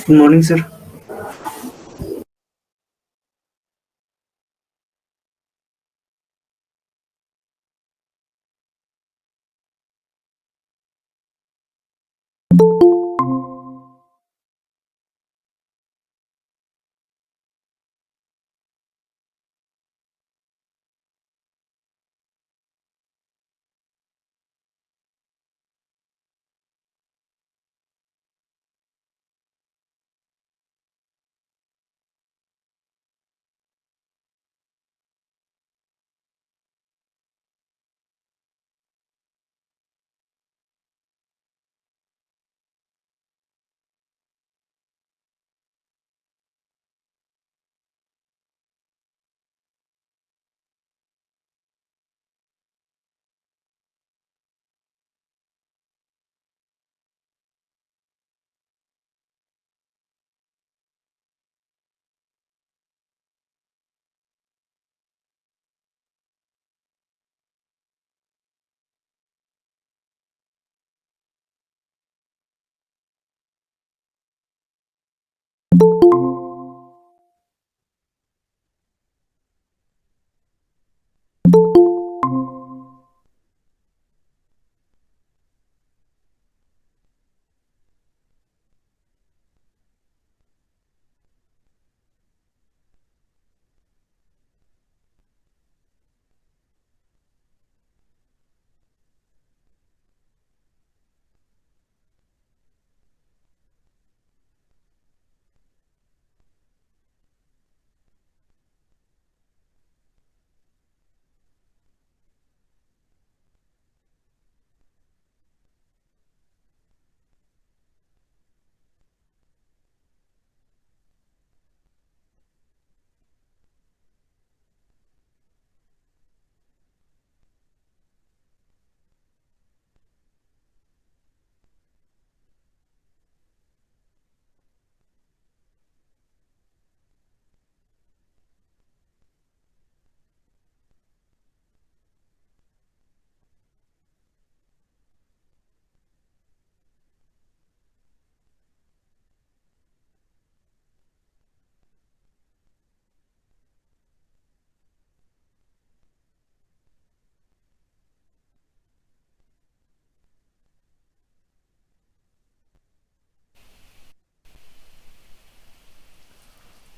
Good morning, sir.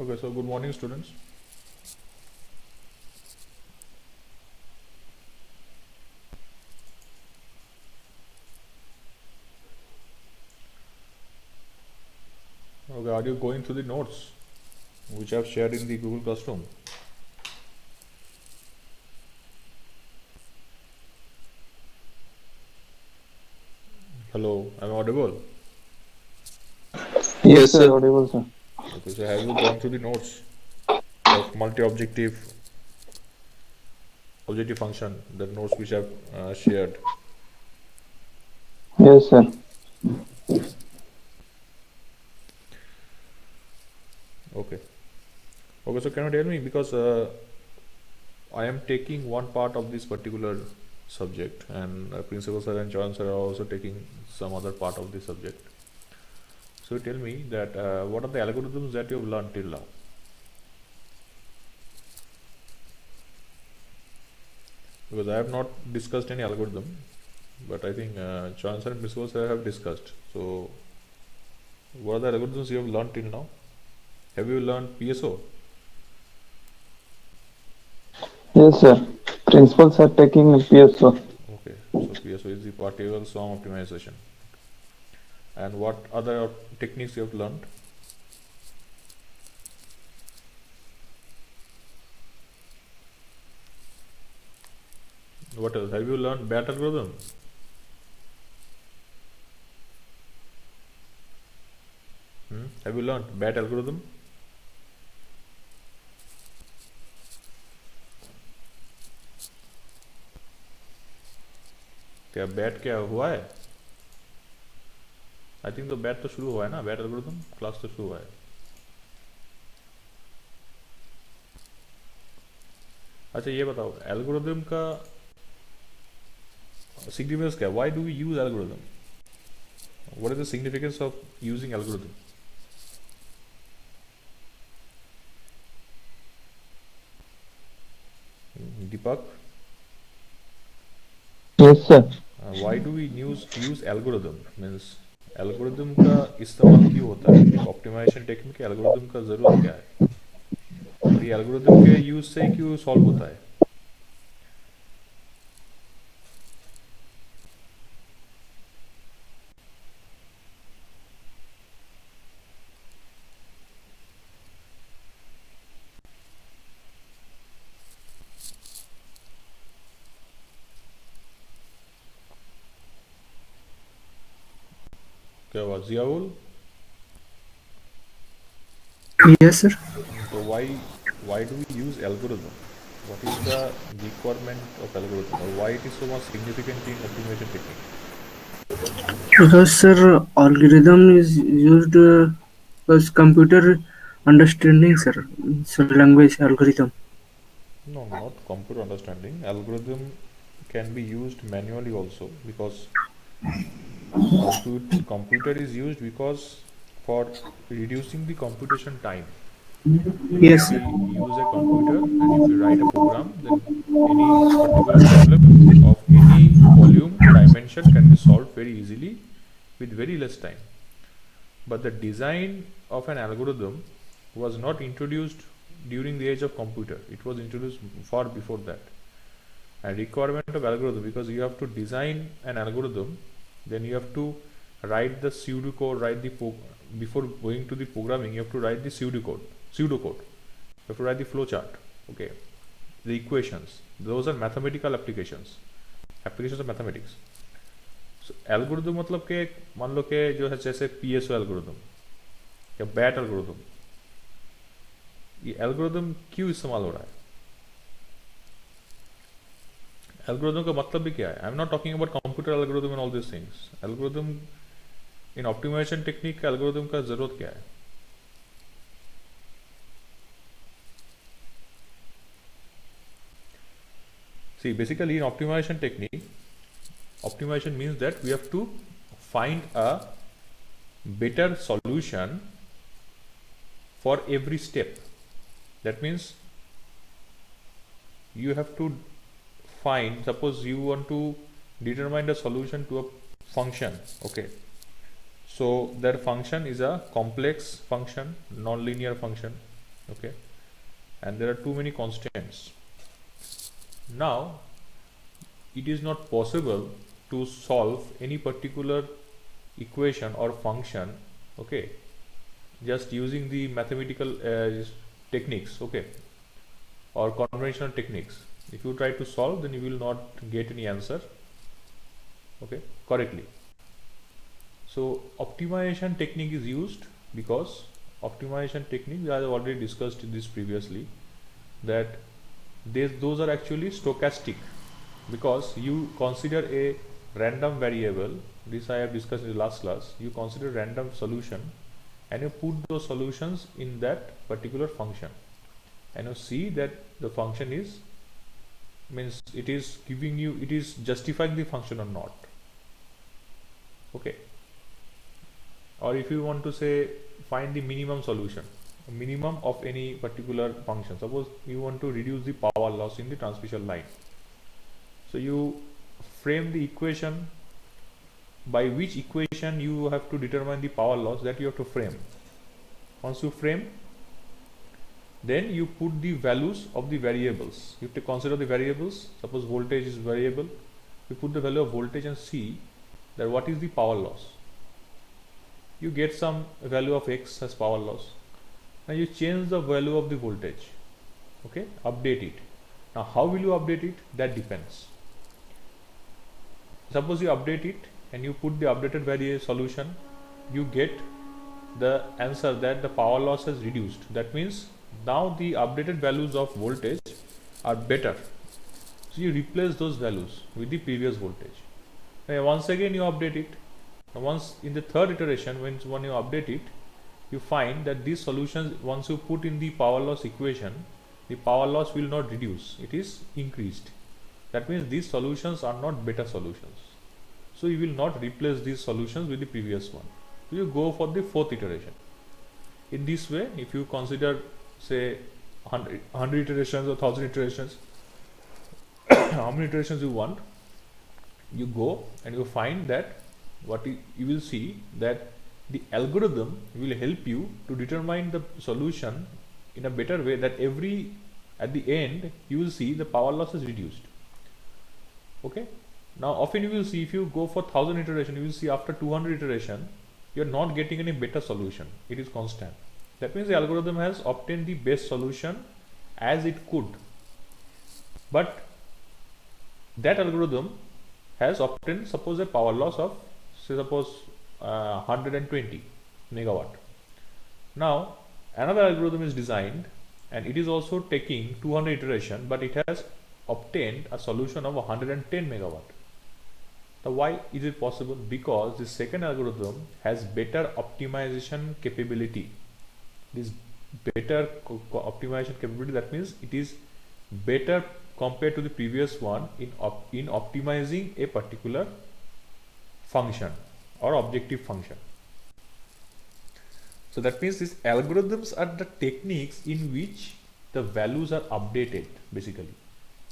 Okay, so good morning, students. Okay, are you going through the notes which I've shared in the Google Classroom? Hello, am I audible? Yes, Yes, sir, sir. audible, sir. Okay, so have you gone through the notes of multi-objective objective function, the notes which I've shared? Yes, sir. Okay. Okay, so can you tell me because I am taking one part of this particular subject, and Principal Sir and John Sir are also taking some other part of the subject. So tell me that what are the algorithms that you have learned till now? Because I have not discussed any algorithm, but I think John Sir and Principal Sir have discussed. So what are the algorithms you have learned till now? Have you learned PSO? Yes, sir. Principals are taking PSO. Okay, so PSO is the partial sum optimization. And what other techniques you have learned? What else? Have you learned BAT algorithm? Have you learned BAT algorithm? क्या bat क्या हुआ है? I think तो bat तो शुरू हुआ है ना, बैट एल्गोरिथम क्लास तो शुरू हुआ है. अच्छा ये बताओ एल्गोरिथम का सिग्निफिकेंस क्या है? Why do we use algorithm? What is the significance of using algorithm? Deepak, Yes, sir. why do we use algorithm? Means algorithm का इस्तेमाल क्यों होता है? एक ऑप्टिमाइजेशन टेक्निक के algorithm का ज़रूरत क्या है? और ये algorithm के यूज से क्यों सॉल्व होता है? क्या हुआ जियाउल? Yes, sir. तो why do we use algorithm? What is the requirement of algorithm, or why it is so much significant in optimization technique? Because, sir, algorithm is used as computer understanding, sir. So language algorithm. No, not computer understanding. Algorithm can be used manually also, because computer is used because for reducing the computation time. If Yes, we sir. use a computer and if we write a program, then any particular problem of any volume dimension can be solved very easily with very less time. But the design of an algorithm was not introduced during the age of computer. It was introduced far before that. And requirement of algorithm, because you have to design an algorithm, then you have to write the pseudocode, before going to the programming, you have to write the pseudocode. You have to write the flowchart. Okay, the equations. Those are mathematical applications of mathematics. So algorithm मतलब के मान लो के जो है जैसे PSO algorithm या BAT algorithm, ये algorithm क्यों इस्तेमाल हो रहा है? Algorithm का मतलब भी क्या है? I'm not talking about computer algorithm and all these things. Algorithm in optimization technique का algorithm का जरूरत क्या है? See, basically in optimization technique, optimization means that we have to find a better solution for every step. That means you have to find, suppose you want to determine the solution to a function. Okay, so that function is a complex function, non-linear function. Okay, and there are too many constants. Now it is not possible to solve any particular equation or function, okay, just using the mathematical techniques, okay, or conventional techniques. If you try to solve, then you will not get any answer, okay, correctly. So optimization technique is used because optimization technique, I have already discussed this previously, that those are actually stochastic, because you consider a random variable. This I have discussed in the last class. You consider random solution and you put those solutions in that particular function, and you see that the function is, means it is giving you, it is justifying the function or not. Okay, or if you want to say find the minimum solution, minimum of any particular function, suppose you want to reduce the power loss in the transmission line, so you frame the equation, by which equation you have to determine the power loss, that you have to frame. Once you frame, then you put the values of the variables. You have to consider the variables. Suppose voltage is variable, you put the value of voltage and see that what is the power loss. You get some value of X as power loss. Now you change the value of the voltage, okay, update it. Now how will you update it? That depends. Suppose you update it and you put the updated value solution, you get the answer that the power loss has reduced. That means now the updated values of voltage are better. So you replace those values with the previous voltage. And once again you update it. And once in the third iteration, when you update it, you find that these solutions, once you put in the power loss equation, the power loss will not reduce, it is increased. That means these solutions are not better solutions. So you will not replace these solutions with the previous one. So you go for the fourth iteration. In this way, if you consider say 100 iterations or 1000 iterations, how many iterations you want, you go and you find that you will see that the algorithm will help you to determine the solution in a better way, that at the end you will see the power loss is reduced. Okay, now often you will see, if you go for 1000 iteration, you will see after 200 iteration you are not getting any better solution, it is constant. That means the algorithm has obtained the best solution as it could, but that algorithm has obtained, suppose, a power loss of, say, suppose 120 megawatt. Now another algorithm is designed and it is also taking 200 iteration, but it has obtained a solution of 110 megawatt. Now why is it possible? Because the second algorithm has better optimization capability. This better optimization capability, that means it is better compared to the previous one in optimizing a particular function or objective function. So that means these algorithms are the techniques in which the values are updated basically,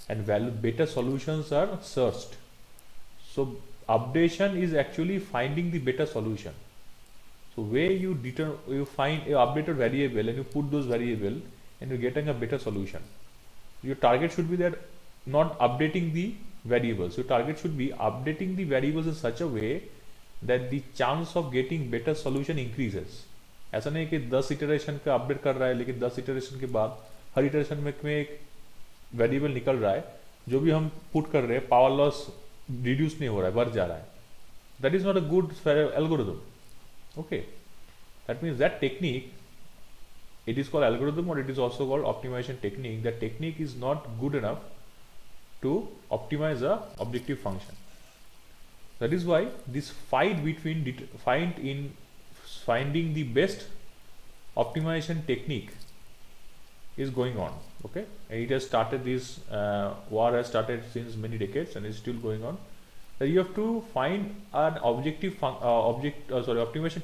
and better solutions are searched. So updation is actually finding the better solution. So where you find a updated variable and you put those variable and you're getting a better solution. Your target should be that not updating the variables. Your target should be updating the variables in such a way that the chance of getting better solution increases. ऐसा नहीं कि 10 iteration का update कर रहा है, लेकिन 10 iteration के बाद हर इटरेशन में एक वेरिएबल निकल रहा है, जो भी हम पुट कर रहे हैं पावर लॉस रिड्यूस नहीं हो रहा है, बढ़ जा रहा है. That is not a good algorithm. Okay, that means that technique, it is called algorithm or it is also called optimization technique. That technique is not good enough to optimize a objective function. That is why this fight between finding the best optimization technique is going on. Okay, and it has started, this war has started since many decades and is still going on. You have to find an optimization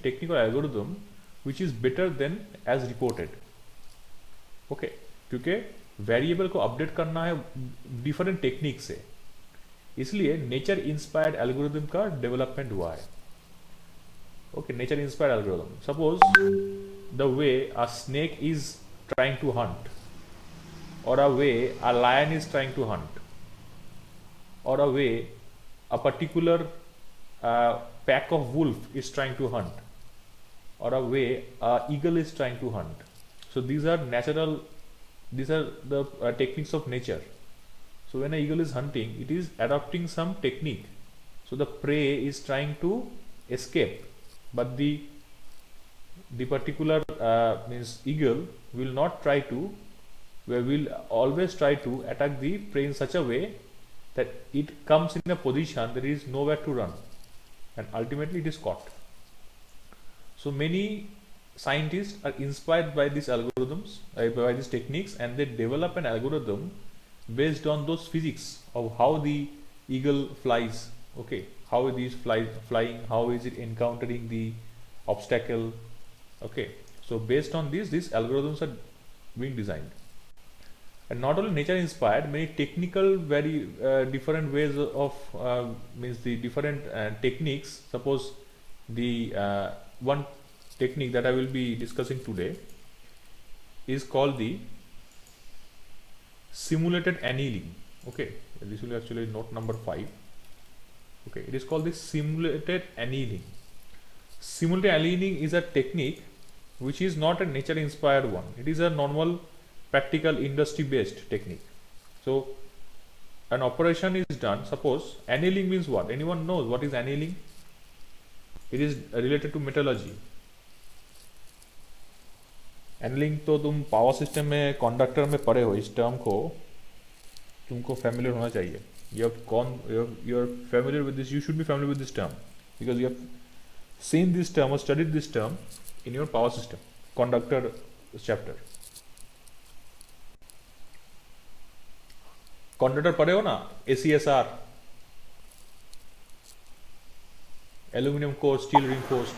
technique or algorithm which is better than as reported. Okay, क्योंकि variable को update करना है different technique से, इसलिए nature inspired algorithm का development हुआ है. Okay, nature inspired algorithm, suppose the way a snake is trying to hunt, or a way a lion is trying to hunt, or a way a particular pack of wolf is trying to hunt, or a way a eagle is trying to hunt. So these are the techniques of nature. So when an eagle is hunting, it is adopting some technique. So the prey is trying to escape, but the particular means eagle will not try to, will always try to attack the prey in such a way that it comes in a position there is nowhere to run, and ultimately it is caught. So many scientists are inspired by these algorithms, by these techniques, and they develop an algorithm based on those physics of how the eagle flies. Okay, how it is flying, how is it encountering the obstacle. Okay, so based on this, these algorithms are being designed. And not only nature inspired, many technical, very different ways of means the different techniques. Suppose the one technique that I will be discussing today is called the simulated annealing. Okay, this will actually note number 5. Okay, it is called the simulated annealing. Simulated annealing is a technique which is not a nature inspired one. It is a normal practical industry based technique. So an operation is done. Suppose annealing means what? Anyone knows what is annealing? It is related to metallurgy. Annealing तो तुम power system में conductor में पढ़े हो, इस term को तुमको familiar होना चाहिए. You are familiar with this. You should be familiar with this term because you have seen this term or studied this term in your power system conductor chapter. Conductor पढ़े हो ना, ACSR, aluminium core steel reinforced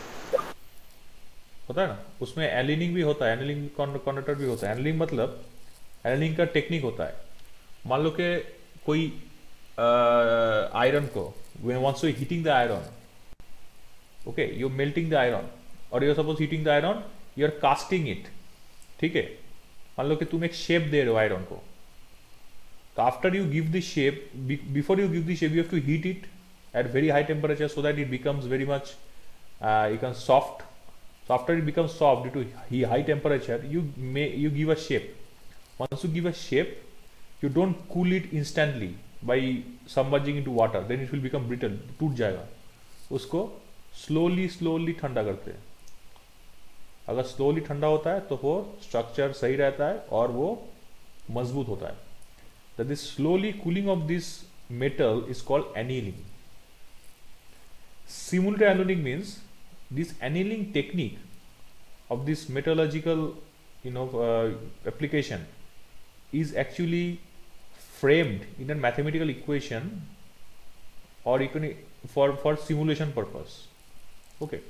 होता है ना, उसमें annealing भी होता है, एनीलिंग कंडक्टर भी होता है. एनीलिंग मतलब एनीलिंग का टेक्निक होता है. मान लो कि कोई आयरन को, once you're heating the iron, okay, you're melting the iron, or you're suppose heating the iron, you're casting it, ठीक है. मान लो कि तुम एक शेप दे रहे हो आयरन को, तो after you give the shape, before you give the shape, you have to heat it at very high temperature so that it becomes very much you can soft. So after it becomes soft due to high temperature, you give a shape. Once you give a shape, you don't cool it instantly by submerging into water, then it will become brittle, टूट जाएगा. उसको slowly ठंडा करते हैं. अगर slowly ठंडा होता है तो वो स्ट्रक्चर सही रहता है और वो मजबूत होता है. That this slowly cooling of this metal is called annealing. Simultaneous annealing means this annealing technique of this metallurgical application is actually framed in a mathematical equation, or you can for simulation purpose. Okay,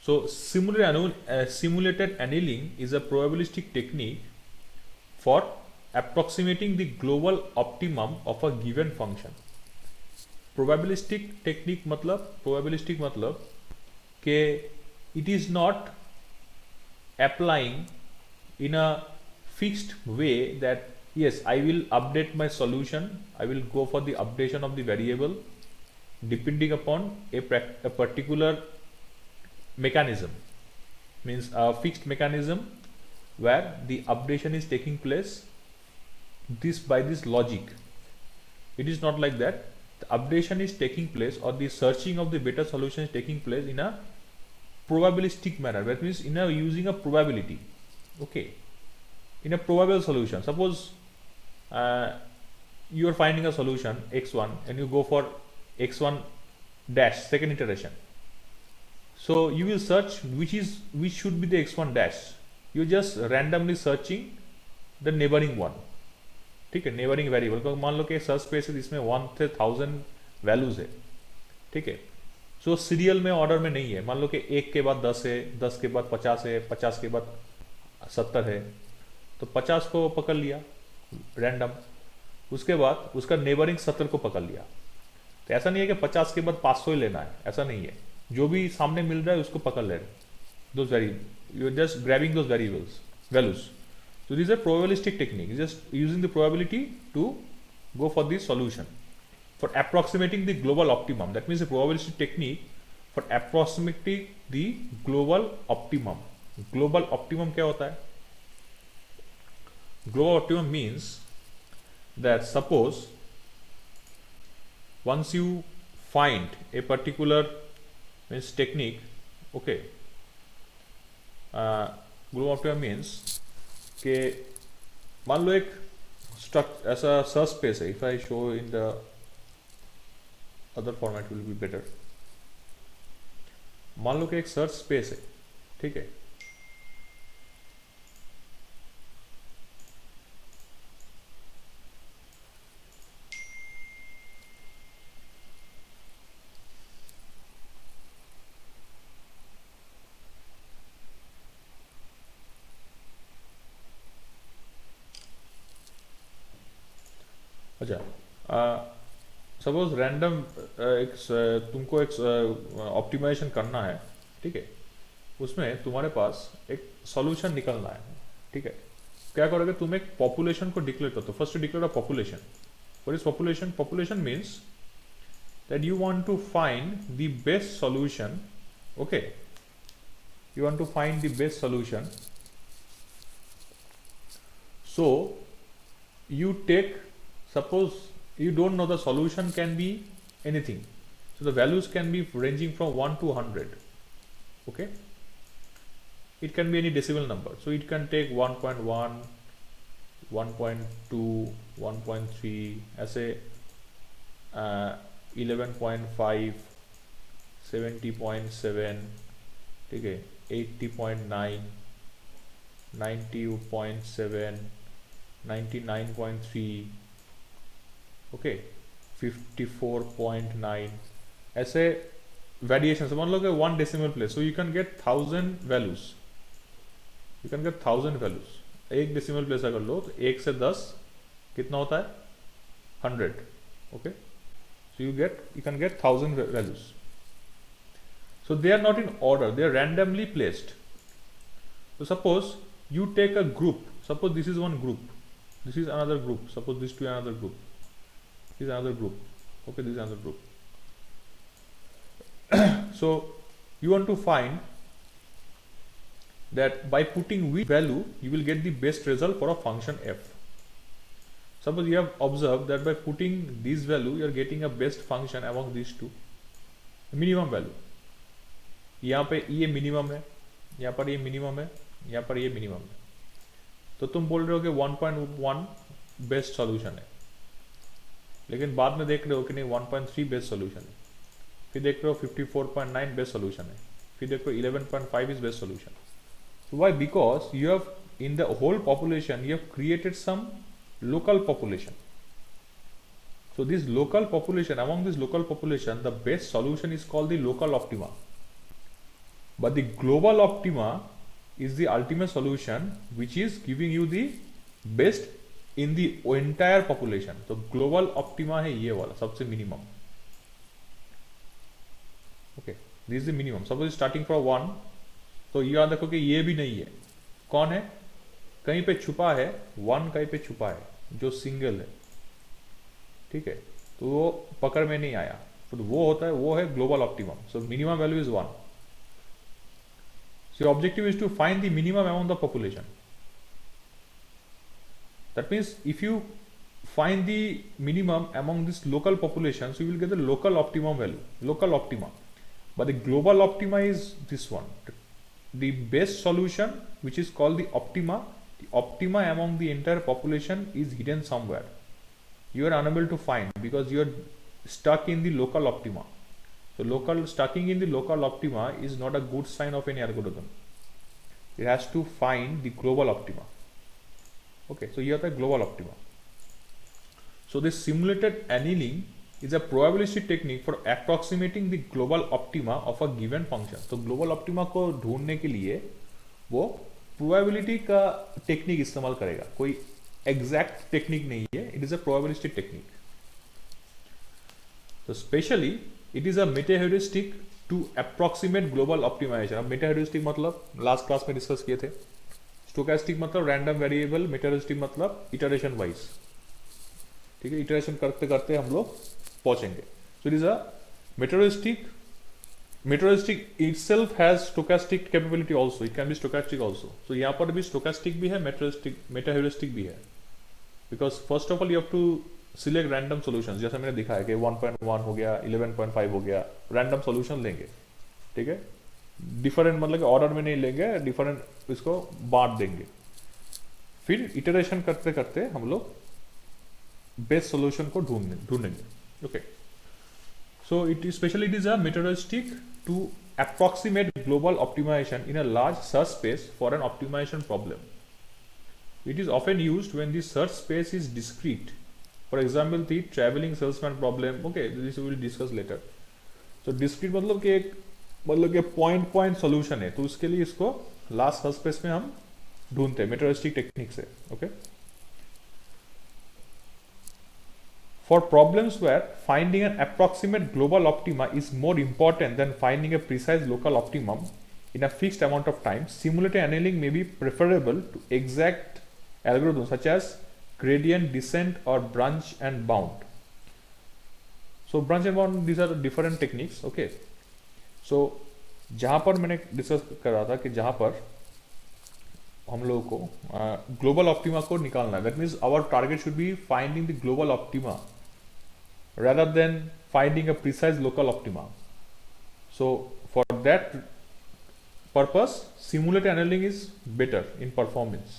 so simulated annealing is a probabilistic technique for approximating the global optimum of a given function. Probabilistic technique मतलब कि it is not applying in a fixed way that yes, I will update my solution, I will go for the updation of the variable depending upon a particular mechanism, means a fixed mechanism where the updation is taking place by this logic. It is not like that. The updation is taking place, or the searching of the better solution is taking place in a probabilistic manner. That means using a probability. Okay, in a probable solution. Suppose you are finding a solution x1 and you go for x1 dash, second iteration. So you will search which should be the x1 dash. You just randomly searching the neighboring one. ठीक है, neighbouring variable को मान लो कि search space है जिसमें 1 से 1000 values है. ठीक है, सो सीरियल में ऑर्डर में नहीं है. मान लो कि 1 के बाद 10 है, 10 के बाद 50 है, 50 के बाद 70 है, तो 50 को पकड़ लिया रैंडम, उसके बाद उसका नेबरिंग 70 को पकड़ लिया. तो ऐसा नहीं है कि 50 के बाद 500 ही लेना है, ऐसा नहीं है. जो भी सामने मिल रहा है उसको पकड़ ले रहे. Those variable, you are just grabbing those variables values. So this is a probabilistic technique, just using the probability to go for the solution for approximating the global optimum. That means a probabilistic technique for approximating the global optimum. Global optimum क्या होता है? Global optimum means that suppose once you find a particular means technique, okay, global optimum means कि मान लो एक ऐसा search space है. If I show in the other format will be better. मान लो कि एक सर्च स्पेस है, ठीक है, अच्छा, सपोज रैंडम तुमको एक ऑप्टिमाइजेशन करना है. ठीक है, उसमें तुम्हारे पास एक सॉल्यूशन निकलना है. ठीक है, क्या करोगे, तुम एक पॉपुलेशन को डिक्लेयर करते हो. First declare a population. What is population? Population means that you want to find the best solution. Okay, you want to find the best solution. So you take, suppose you don't know, the solution can be anything, so the values can be ranging from 1 to 100. Okay, it can be any decimal number, so it can take 1.1, 1.2, 1.3, ऐसे 11.5, 70.7, ठीक है, 80.9, 90.7, 99.3, okay, 54.9, ऐसे variation. मान लो कि 1 decimal place, so you can get 1000 values. You can get 1000 values. 1 decimal place अगर लो तो 1 से 10 कितना होता है? 100. Okay, so you can get 1000 values. So they are not in order, they are randomly placed. So suppose you take a group, suppose this is one group, this is another group, suppose this to another group, this is another group, okay, this is another group. So you want to find that by putting which value you will get the best result for a function f. Suppose you have observed that by putting this value you are getting a best function among these two, minimum value. यहाँ पे ये minimum है, यहाँ पर ये minimum है, यहाँ पर ये मिनिमम है, तो तुम बोल रहे हो कि 1.1 बेस्ट सॉल्यूशन है, लेकिन बाद में देख रहे हो कि नहीं 1.3 बेस्ट सॉल्यूशन है, फिर देख रहे हो 54.9 बेस्ट सॉल्यूशन है, फिर देख रहे हो 11.5 is best solution. So why? Because you have in the whole population you have created some local population. So this local population, among this local population, the best solution is called the local optima. But the global optima is the ultimate solution which is giving you the best in the entire population. So global optima है ये वाला सबसे minimum. Okay, this is the minimum. Suppose starting from 1, तो याद रखो कि ये भी नहीं है, कौन है, कहीं पे छुपा है, 1 कहीं पे छुपा है जो सिंगल है, ठीक है, तो वो पकड़ में नहीं आया, तो वो होता है, वो है global optimum. So minimum value is 1. So your objective is to find the minimum among the population. That means if you find the minimum among this local population, so you will get the local optimum value, local optima. But the global optima is this one, the best solution, which is called the optima. The optima among the entire population is hidden somewhere. You are unable to find because you are stuck in the local optima. So stucking in the local optima is not a good sign of any algorithm. It has to find the global optima. Okay, so here the global optima. So this simulated annealing is a probabilistic technique for approximating the global optima of a given function. तो global optima को ढूंढने के लिए वो probability का technique इस्तेमाल करेगा, कोई exact टेक्निक नहीं है, it is a probabilistic technique. So specially it is a meta heuristic to approximate global optimization. अब meta heuristic मतलब लास्ट क्लास में डिस्कस किए थे, stochastic मतलब random variable, meta heuristic मतलब iteration wise, ठीक है, इटरेशन करते करते हम लोग पहुंचेंगे. So it is a meta heuristic. Meta heuristic itself has stochastic capability also, it can be stochastic also. So यहाँ पर भी stochastic भी है, meta heuristic भी है, because first of all you have to select random solutions, जैसा मैंने दिखाया कि 1.1 हो गया, 11.5 हो गया, रैंडम सॉल्यूशन लेंगे, ठीक है, डिफरेंट मतलब कि ऑर्डर में नहीं लेंगे, डिफरेंट इसको बांट देंगे, फिर इटरेशन करते करते हम लोग बेस्ट सॉल्यूशन को ढूंढेंगे. Okay, so it is specially it is a metaheuristic to approximate global optimization in a large search space for an optimization problem. It is often used when the search space is discrete. For example, the traveling salesman problem. Okay, this we will discuss later. So discrete मतलब कि point solution है, तो उसके लिए इसको last search space में हम ढूंढते हैं मेथोडिस्टिक टेक्निक से. Okay, for problems where finding an approximate global optima is more important than finding a precise local optimum in a fixed amount of time, simulated annealing may be preferable to exact algorithms such as gradient descent or branch and bound. So branch and bound, these are different techniques. Okay, so जहाँ पर मैंने discuss कर रहा था कि जहाँ पर हम लोगों को ग्लोबल ऑप्टिमा को निकालना है, that means our target should be finding the global optima rather than finding a precise local optima. So for that purpose, simulated annealing is better in performance.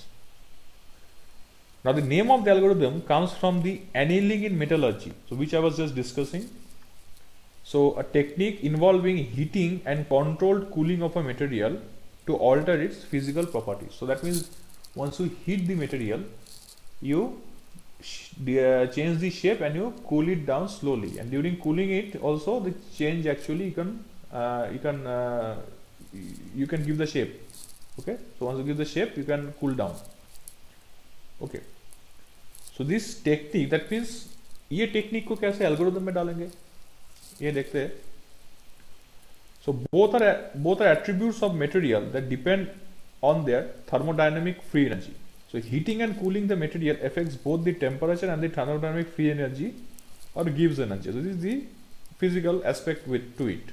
Now the name of the algorithm comes from the annealing in metallurgy, so which I was just discussing. So a technique involving heating and controlled cooling of a material to alter its physical properties. So that means once you heat the material, you change the shape and you cool it down slowly, and during cooling it also the change actually you can give the shape. Okay, so once you give the shape you can cool down. Okay, so this technique, that means ये technique को कैसे algorithm में डालेंगे ये देखते हैं. So both are attributes of material that depend on their thermodynamic free energy. So heating and cooling the material affects both the temperature and the thermodynamic free energy or gives energy. So this is the physical aspect to it.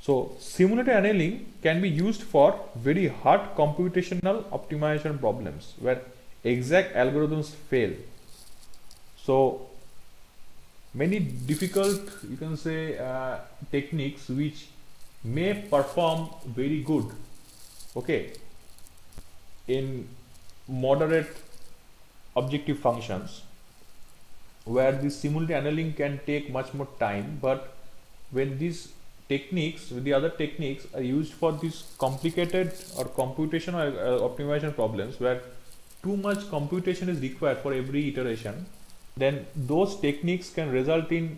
So simulated annealing can be used for very hard computational optimization problems where exact algorithms fail. So many difficult, you can say, techniques which may perform very good, okay, in moderate objective functions, where the simultaneous annealing can take much more time. But when these techniques, with the other techniques, are used for these complicated or computational optimization problems where too much computation is required for every iteration, then those techniques can result in,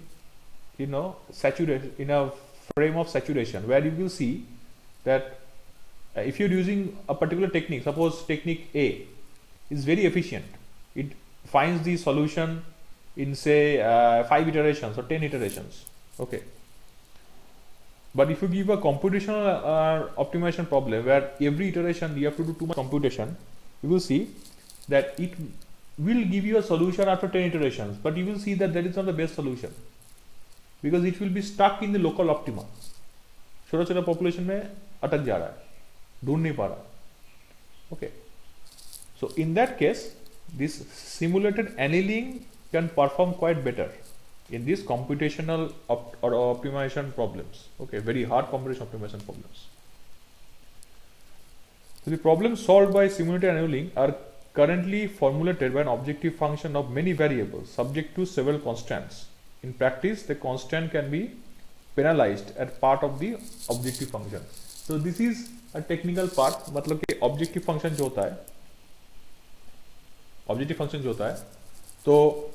you know, saturation, in a frame of saturation, where you will see that if you're using a particular technique, suppose technique A is very efficient, it finds the solution in say 5 iterations or 10 iterations, okay. But if you give a computational optimization problem where every iteration you have to do too much computation, you will see that it will give you a solution after 10 iterations, but you will see that that is not the best solution because it will be stuck in the local optima. छोटा छोटा population में अटक जा रहा है, ढूंढ नहीं पा रहा. Okay. So in that case, this simulated annealing can perform quite better in these computational or optimization problems. Okay, very hard computational optimization problems. So the problems solved by simulated annealing are currently formulated by an objective function of many variables subject to several constants. In practice, the constant can be penalized as part of the objective function. So this is a technical part. मतलब कि objective function जो होता है, objective function जो होता है, तो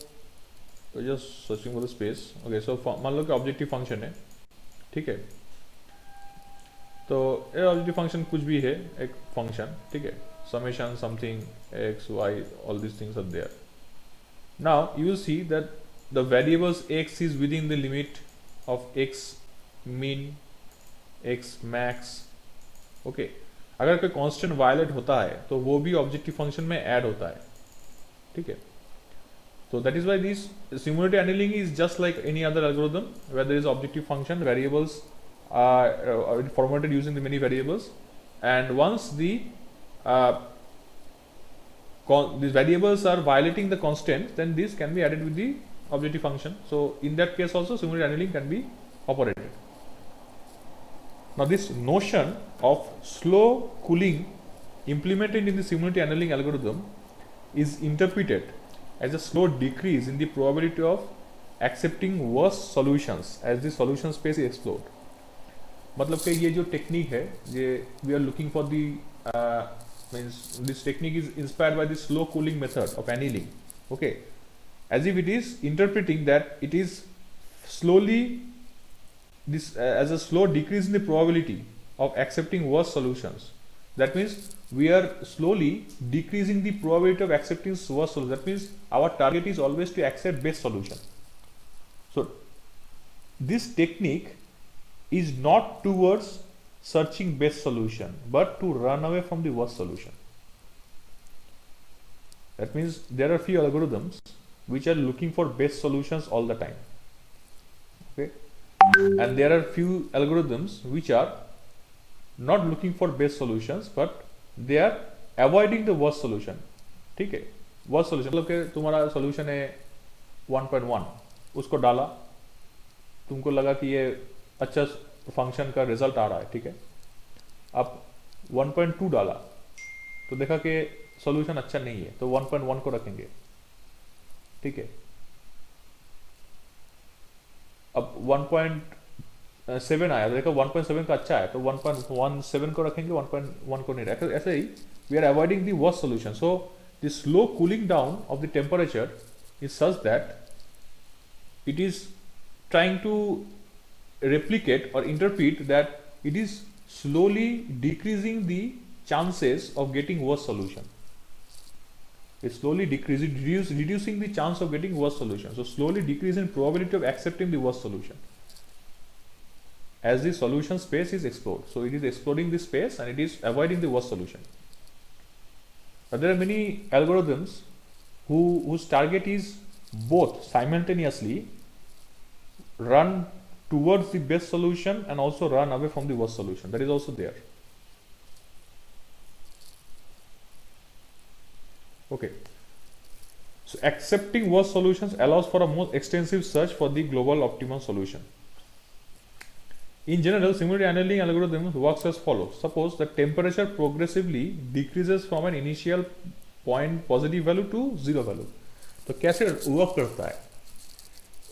just searching for the space. Okay, so मान लो कि objective function है, ठीक है. तो ये objective function कुछ भी है, एक function, ठीक है. Summation something x, y, all these things are there. Now you will see that the variables x is within the limit of x min, x max. Okay, अगर कोई constant violate होता है तो वो भी objective function में add होता है, ठीक है. So that is why this simulated annealing is just like any other algorithm where there is objective function, variables are formatted using the many variables, and once the these variables are violating the constant, then this can be added with the objective function. So in that case also simulated annealing can be operated. Now this notion of slow cooling implemented in the simulated annealing algorithm is interpreted as a slow decrease in the probability of accepting worse solutions as the solution space is explored. मतलब कि ये जो technique है, ये we are looking for the means this technique is inspired by the slow cooling method of annealing, okay, as if it is interpreting that it is slowly this as a slow decrease in the probability of accepting worse solutions. That means we are slowly decreasing the probability of accepting worse solutions. That means our target is always to accept best solution. So this technique is not towards searching best solution, but to run away from the worst solution. That means there are few algorithms which are looking for best solutions all the time, okay, and there are few algorithms which are not looking for best solutions, but they are avoiding the worst solution. ठीक है, worst solution मतलब कि तुम्हारा solution है 1.1, उसको डाला, तुमको लगा कि ये अच्छा फंक्शन का रिजल्ट आ रहा है, ठीक है. अब 1.2 डाला तो देखा कि सॉल्यूशन अच्छा नहीं है, तो 1.1 को रखेंगे, ठीक है. अब 1.7 आया तो देखा 1.7 का अच्छा है, तो 1.17 को रखेंगे, 1.1 को नहीं रखेंगे. ऐसे ही we are avoiding the worst solution. So the slow cooling down of the temperature is such that it is trying to replicate or interpret that it is slowly decreasing the chances of getting worse solution. It's slowly reducing the chance of getting worse solution. So slowly decreasing probability of accepting the worst solution as the solution space is explored. So it is exploring the space and it is avoiding the worst solution. But there are many algorithms whose target is both simultaneously run towards the best solution and also run away from the worst solution. That is also there. Okay. So accepting worst solutions allows for a more extensive search for the global optimum solution. In general, similarity annealing algorithm works as follows. Suppose the temperature progressively decreases from an initial point positive value to zero value. तो कैसे work करता है?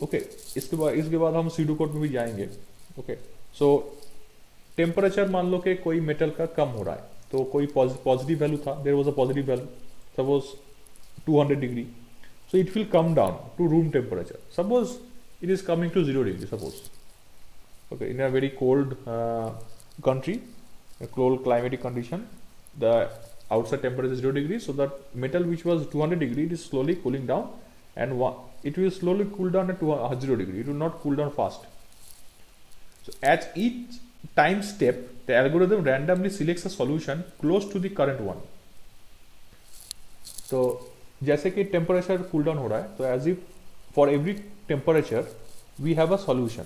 Okay, इसके बाद हम SIDO code में भी जाएंगे. ओके, सो टेम्परेचर मान लो कि कोई मेटल का कम हो रहा है, तो कोई पॉजिटिव वैल्यू था, there was a positive value, suppose 200 degree, so it will come down to room temperature. Suppose it is coming to 0 degree, suppose. Okay, in a very cold country, a cold climatic condition, the outside temperature is 0 degrees, so that metal which was 200 degree is slowly cooling down, and it will slowly cool down at 0 degree. It will not cool down fast. So at each time step, the algorithm randomly selects a solution close to the current one. तो जैसे कि temperature cool down हो रहा है, तो as if for every temperature we have a solution.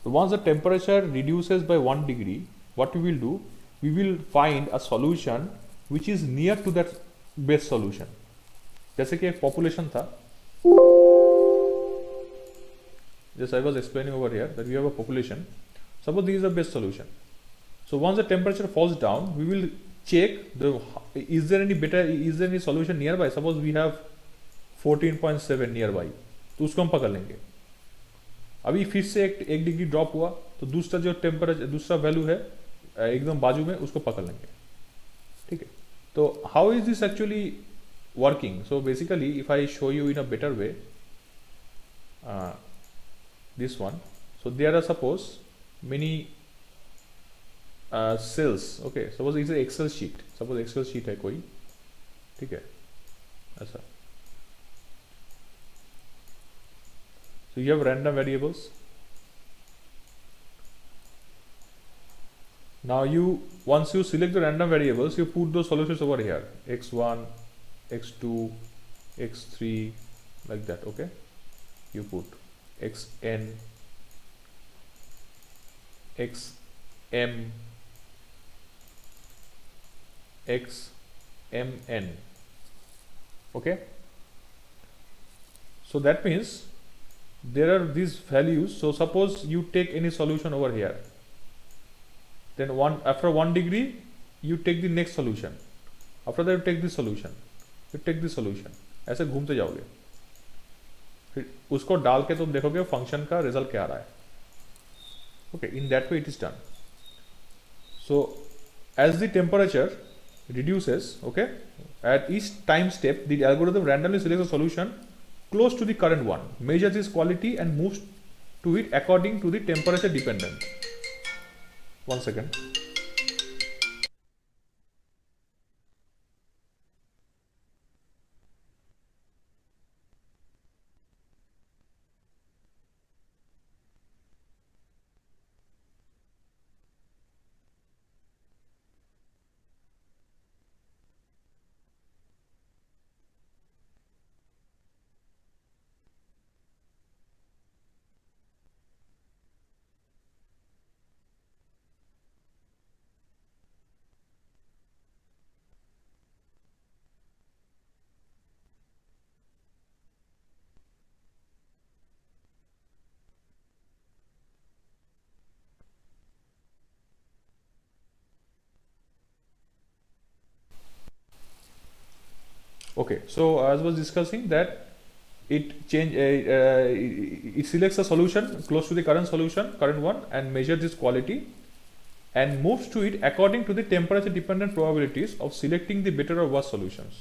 So once the temperature reduces by 1 degree, what we will do, we will find a solution which is near to that best solution. जैसे कि एक population था, just I was explaining over here that we have a population. Suppose this is the best solution. So once the temperature falls down, we will check is there any solution nearby. Suppose we have 14.7 nearby, तो उसको हम पकड़ लेंगे. अभी फिर से एक degree drop हुआ, तो दूसरा जो टेम्परेचर दूसरा वैल्यू है एकदम बाजू में, उसको पकड़ लेंगे. ठीक है, तो how is this actually working? So basically if I show you in a better way this one. So there are suppose many cells. Okay, suppose it's Excel sheet. Suppose Excel sheet है कोई, ठीक है, ऐसा. So you have random variables. Now once you select the random variables, you put those solutions over here, x1, x2, x3, like that. Okay, you put xn, xm, xmn. Okay, so that means there are these values. So suppose you take any solution over here, then after 1 degree you take the next solution, after that you take this solution, you take this solution, ऐसे घूमते जाओगे, फिर उसको डाल के तुम देखोगे function का रिजल्ट क्या आ रहा है. Okay, in that way it is done. So as the temperature reduces, okay, at each time step the algorithm randomly selects a solution close to the current one, measures its quality and moves to it according to the temperature dependent. 1 second. Okay, so as I was discussing that it selects a solution close to the current one, and measures its quality and moves to it according to the temperature dependent probabilities of selecting the better or worse solutions,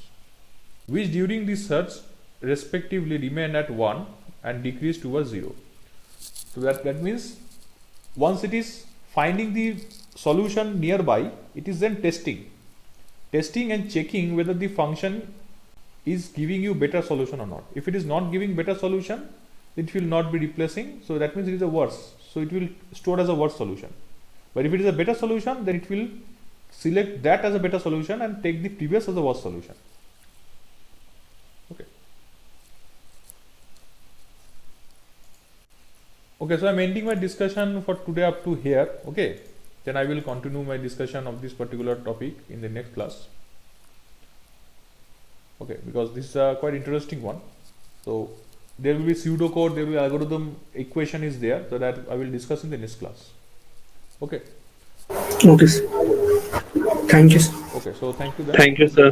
which during the search respectively remain at 1 and decrease towards 0. So that means once it is finding the solution nearby, it is then testing and checking whether the function is giving you better solution or not. If it is not giving better solution, it will not be replacing, so that means it is a worse, so it will store as a worse solution. But if it is a better solution, then it will select that as a better solution and take the previous as a worse solution. Okay. Okay, so I'm ending my discussion for today up to here. Okay, then I will continue my discussion of this particular topic in the next class. Okay, because this is a quite interesting one. So there will be pseudocode, there will be algorithm, equation is there, so that I will discuss in the next class. Okay. Okay, sir. Thank you, sir. Okay, so thank you then. Thank you, sir.